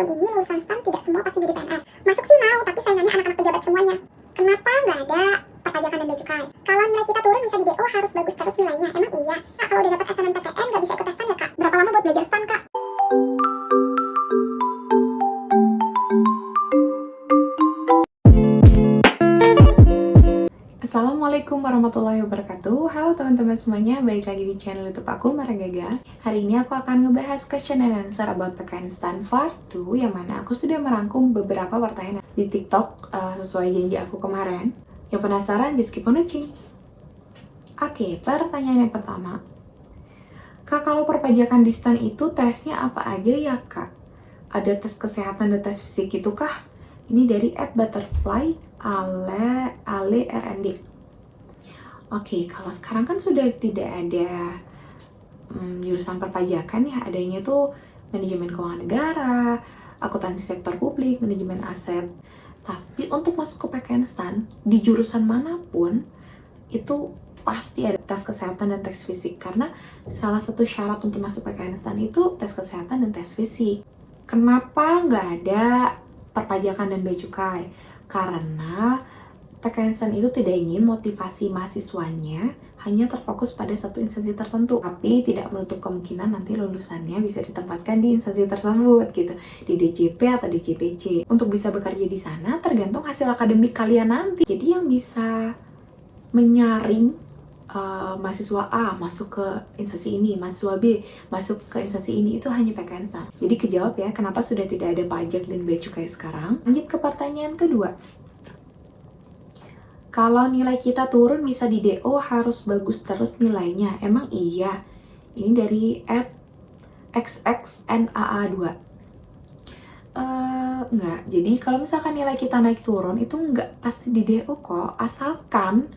tahun ini lulusan STAN tidak semua pasti jadi PNS. Masuk sih mau, tapi saingannya anak-anak pejabat semuanya. Kenapa nggak ada perpajakan dan bea cukai? Kalau nilai kita turun bisa di DO harus bagus terus nilainya. Emang iya? Kak, kalau udah dapat SNMPTN nggak bisa ikut tes STAN ya, Kak? Berapa lama buat belajar STAN, Kak? Assalamualaikum warahmatullahi wabarakatuh. Halo teman-teman semuanya, balik lagi di channel YouTube aku, Maragaga. Hari ini aku akan ngebahas question and answer about PKN STAN Part 2, yang mana aku sudah merangkum beberapa pertanyaan di TikTok sesuai janji aku kemarin. Yang penasaran, just keep on watching. Oke, pertanyaan yang pertama. Kak, kalau perpajakan di STAN itu tesnya apa aja ya, Kak? Ada tes kesehatan dan tes fisik gitu kah? Ini dari @butterfly Ale RND. Oke, kalau sekarang kan sudah tidak ada jurusan perpajakan ya, adanya tuh manajemen keuangan negara, akuntansi sektor publik, manajemen aset. Tapi untuk masuk ke PKN STAN, di jurusan manapun, itu pasti ada tes kesehatan dan tes fisik. Karena salah satu syarat untuk masuk PKN STAN itu tes kesehatan dan tes fisik. Kenapa nggak ada perpajakan dan bea cukai? Karena PKN STAN itu tidak ingin motivasi mahasiswanya hanya terfokus pada satu instansi tertentu, tapi tidak menutup kemungkinan nanti lulusannya bisa ditempatkan di instansi tersebut gitu, di DJP atau di JPC. Untuk bisa bekerja di sana tergantung hasil akademik kalian nanti. Jadi yang bisa menyaring mahasiswa A masuk ke instansi ini, mahasiswa B masuk ke instansi ini, itu hanya PKN STAN. Jadi kejawab ya, kenapa sudah tidak ada pajak dan bea cukai sekarang. Lanjut ke pertanyaan kedua. Kalau nilai kita turun bisa di DO harus bagus terus nilainya. Emang iya? Ini dari @xxnaa2. Enggak. Jadi kalau misalkan nilai kita naik turun itu enggak pasti di DO kok. Asalkan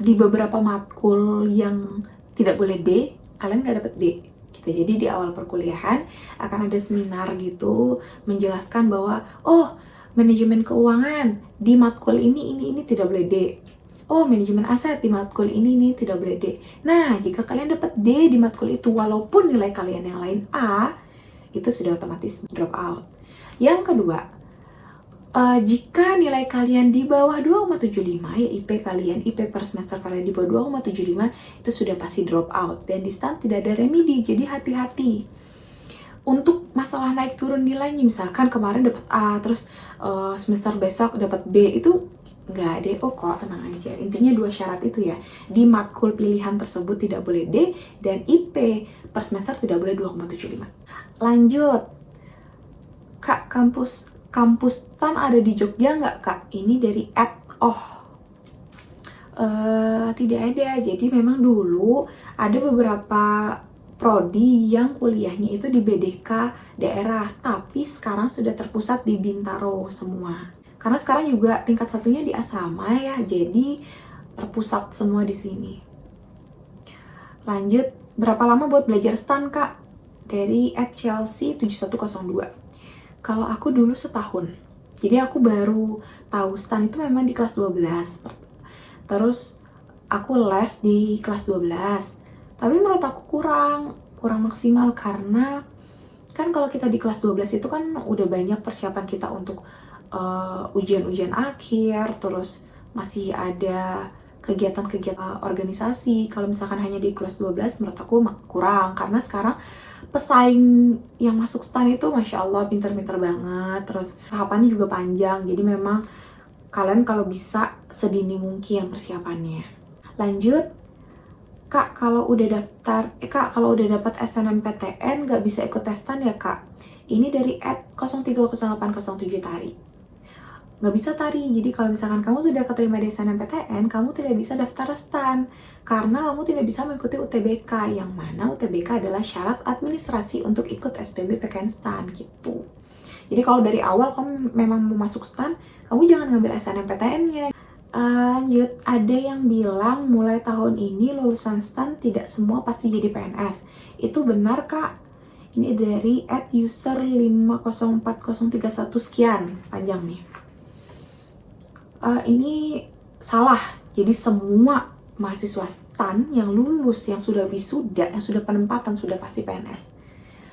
di beberapa matkul yang tidak boleh D, kalian nggak dapet D. Gitu. Jadi di awal perkuliahan akan ada seminar gitu menjelaskan bahwa manajemen keuangan di matkul ini tidak boleh D. Oh, manajemen aset di matkul ini tidak boleh D. Nah, jika kalian dapat D di matkul itu walaupun nilai kalian yang lain A, itu sudah otomatis drop out. Yang kedua, jika nilai kalian di bawah 2,75 ya IP kalian, IP per semester kalian di bawah 2,75 itu sudah pasti drop out. Dan di STAN tidak ada remedi, jadi hati-hati. Untuk masalah naik turun nilainya, misalkan kemarin dapat A, terus semester besok dapat B, itu nggak DO kok, tenang aja. Intinya dua syarat itu ya, di matkul pilihan tersebut tidak boleh D, dan IP per semester tidak boleh 2,75. Lanjut, Kak, kampus STAN ada di Jogja nggak, Kak? Ini dari tidak ada. Jadi memang dulu ada beberapa prodi yang kuliahnya itu di BDK daerah, tapi sekarang sudah terpusat di Bintaro semua. Karena sekarang juga tingkat satunya di asrama ya, jadi terpusat semua di sini. Lanjut, berapa lama buat belajar STAN, Kak? Dari @chelsea7102. Kalau aku dulu setahun. Jadi aku baru tahu STAN itu memang di kelas 12. Terus aku les di kelas 12. Tapi menurut aku kurang maksimal, karena kan kalau kita di kelas 12 itu kan udah banyak persiapan kita untuk ujian-ujian akhir, terus masih ada kegiatan-kegiatan organisasi. Kalau misalkan hanya di kelas 12 menurut aku kurang, karena sekarang pesaing yang masuk STAN itu Masya Allah pinter-pinter banget, terus tahapannya juga panjang, jadi memang kalian kalau bisa sedini mungkin persiapannya. Lanjut, Kak, kalau udah dapat SNMPTN nggak bisa ikut tes STAN ya, Kak? Ini dari @030807 Tari. Nggak bisa, Tari. Jadi kalau misalkan kamu sudah keterima di SNMPTN, kamu tidak bisa daftar STAN karena kamu tidak bisa mengikuti UTBK, yang mana UTBK adalah syarat administrasi untuk ikut SPB PKN STAN gitu. Jadi kalau dari awal kamu memang mau masuk STAN, kamu jangan ngambil SNMPTN-nya. Lanjut, ada yang bilang mulai tahun ini lulusan STAN tidak semua pasti jadi PNS. Itu benar, Kak? Ini dari @user504031 sekian, panjang nih. Ini salah. Jadi semua mahasiswa STAN yang lulus, yang sudah wisuda, yang sudah penempatan, sudah pasti PNS.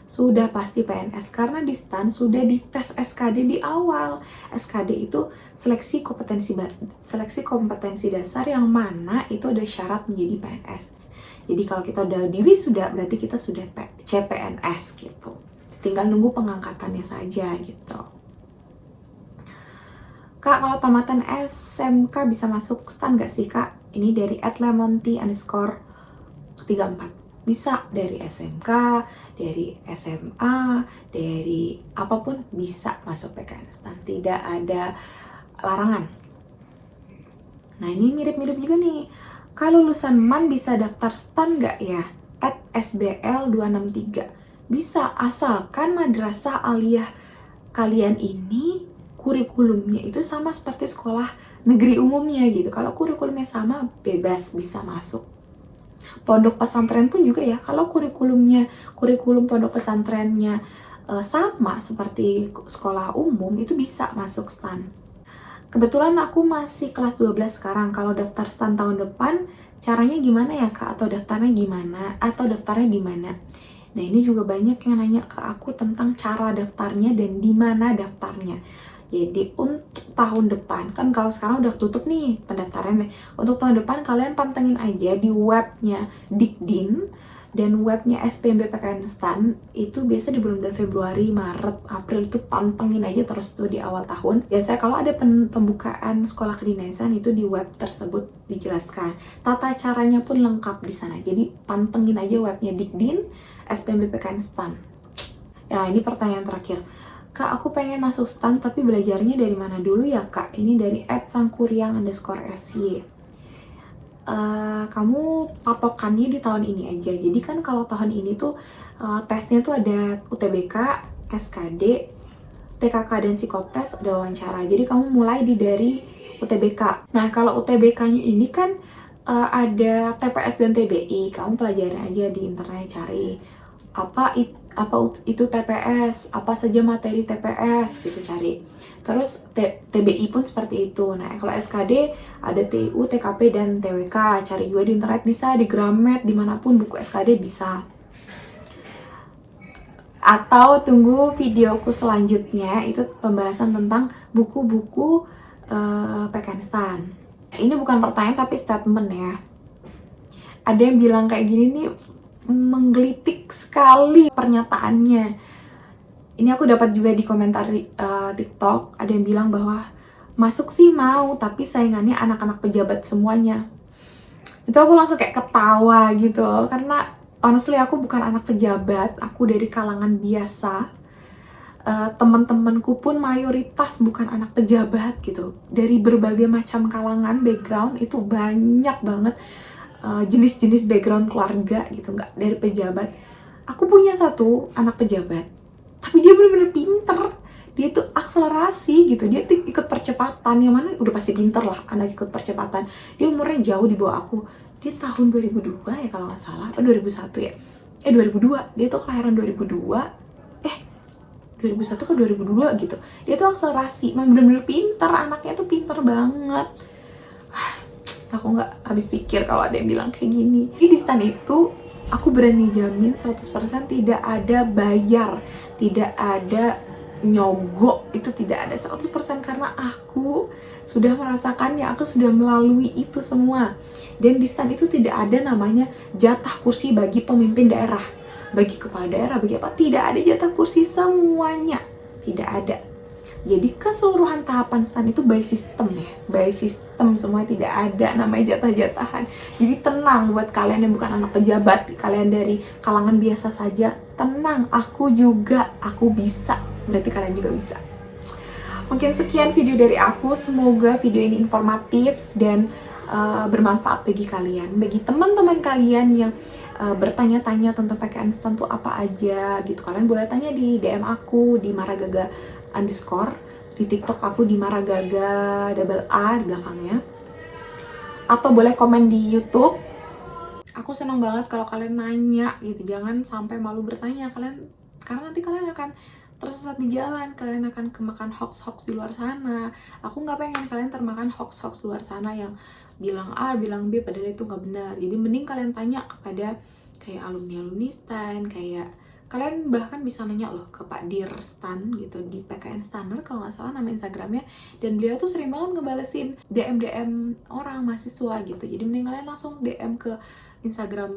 sudah pasti PNS karena di STAN sudah dites SKD di awal. SKD itu seleksi kompetensi dasar yang mana itu ada syarat menjadi PNS. Jadi kalau kita udah di wisuda berarti kita sudah CPNS gitu. Tinggal nunggu pengangkatannya saja gitu. Kak, kalau tamatan SMK bisa masuk STAN gak sih, Kak? Ini dari @lemonti_34. Bisa dari SMK, dari SMA, dari apapun bisa masuk PKN STAN. Tidak ada larangan. Nah, ini mirip-mirip juga nih. Kalau lulusan MAN bisa daftar STAN nggak ya? @sbl263. Bisa, asalkan madrasah aliyah kalian ini kurikulumnya itu sama seperti sekolah negeri umumnya gitu. Kalau kurikulumnya sama, bebas bisa masuk. Pondok pesantren pun juga ya, kalau kurikulum pondok pesantrennya sama seperti sekolah umum, itu bisa masuk STAN. Kebetulan aku masih kelas 12 sekarang. Kalau daftar STAN tahun depan, caranya gimana ya, Kak? Atau daftarnya gimana? Atau daftarnya di mana? Nah, ini juga banyak yang nanya ke aku tentang cara daftarnya dan di mana daftarnya. Jadi untuk tahun depan, kan kalau sekarang udah tutup nih pendaftarannya. Untuk tahun depan kalian pantengin aja di webnya Dikdin dan webnya SPMB PKN STAN. Itu biasa di bulan Februari, Maret, April itu pantengin aja terus tuh di awal tahun. Biasanya kalau ada pembukaan sekolah kedinasan itu di web tersebut dijelaskan. Tata caranya pun lengkap di sana. Jadi pantengin aja webnya Dikdin, SPMB PKN STAN. Ya, ini pertanyaan terakhir. Kak, aku pengen masuk STAN tapi belajarnya dari mana dulu ya, Kak? Ini dari @sangkuriang_sy. Kamu patokannya di tahun ini aja. Jadi kan kalau tahun ini tuh tesnya tuh ada UTBK, SKD, TKK dan psikotes, ada wawancara. Jadi kamu mulai dari UTBK. Nah, kalau UTBK-nya ini kan ada TPS dan TBI. Kamu pelajarin aja di internet, cari apa itu TPS, apa saja materi TPS gitu cari. Terus TBI pun seperti itu. Nah, kalau SKD ada TU, TKP dan TWK. Cari juga di internet bisa, di Gramet, dimanapun buku SKD bisa. Atau tunggu videoku selanjutnya, itu pembahasan tentang buku-buku PKN STAN. Ini bukan pertanyaan tapi statement ya. Ada yang bilang kayak gini nih, menggelitik sekali pernyataannya. Ini aku dapat juga di komentar TikTok, ada yang bilang bahwa masuk sih mau, tapi saingannya anak-anak pejabat semuanya. Itu aku langsung kayak ketawa gitu, karena honestly aku bukan anak pejabat, aku dari kalangan biasa. Teman-temanku pun mayoritas bukan anak pejabat gitu. Dari berbagai macam kalangan, background, itu banyak banget jenis-jenis background keluarga gitu, nggak dari pejabat. Aku punya satu anak pejabat, tapi dia benar-benar pinter. Dia tuh akselerasi gitu, dia tuh ikut percepatan, yang mana udah pasti pinter lah anak ikut percepatan. Dia umurnya jauh di bawah aku. Dia tahun 2002 ya kalau nggak salah, atau 2001 ya. 2002, dia tuh kelahiran 2002. 2001 ke 2002 gitu. Dia tuh akselerasi, memang benar-benar pinter, anaknya tuh pinter banget. Aku nggak habis pikir kalau ada yang bilang kayak gini. Di STAN itu aku berani jamin 100% tidak ada bayar, tidak ada nyogok, itu tidak ada 100% karena aku sudah merasakannya, aku sudah melalui itu semua. Dan di STAN itu tidak ada namanya jatah kursi bagi pemimpin daerah, bagi kepala daerah, bagi apa, tidak ada jatah kursi, semuanya tidak ada. Jadi keseluruhan tahapan STAN itu by system ya, by system, semua, tidak ada namanya jatah-jatahan. Jadi tenang buat kalian yang bukan anak pejabat, kalian dari kalangan biasa saja, tenang, aku bisa, berarti kalian juga bisa. Mungkin sekian video dari aku, semoga video ini informatif dan bermanfaat bagi kalian, bagi teman-teman kalian yang bertanya-tanya tentang PKN STAN tuh apa aja gitu. Kalian boleh tanya di DM aku di maragaga_, di TikTok aku di maragaga _A di belakangnya, atau boleh komen di YouTube. Aku senang banget kalau kalian nanya gitu, jangan sampai malu bertanya kalian, karena nanti kalian akan tersesat di jalan, kalian akan kemakan hoax-hoax di luar sana. Aku nggak pengen kalian termakan hoax-hoax di luar sana yang bilang A, bilang B, padahal itu nggak benar. Jadi mending kalian tanya kepada kayak alumni-alumni STAN, kayak Kalian bahkan bisa nanya loh ke Pak Dir Stan gitu di PKN Staner kalau nggak salah nama Instagramnya, dan beliau tuh sering banget ngebalesin DM orang mahasiswa gitu. Jadi mending kalian langsung DM ke Instagram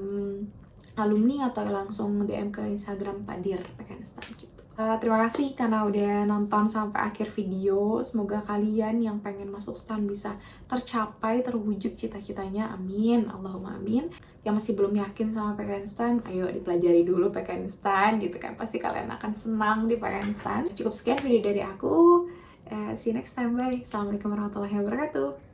alumni atau langsung DM ke Instagram Pak Dir PKN Stan gitu. Terima kasih karena udah nonton sampai akhir video. Semoga kalian yang pengen masuk STAN bisa tercapai, terwujud cita-citanya. Amin, Allahumma amin. Yang masih belum yakin sama PKN STAN, ayo dipelajari dulu PKN STAN gitu kan. Pasti kalian akan senang di PKN STAN. Cukup sekian video dari aku. See you next time, bye. Assalamualaikum warahmatullahi wabarakatuh.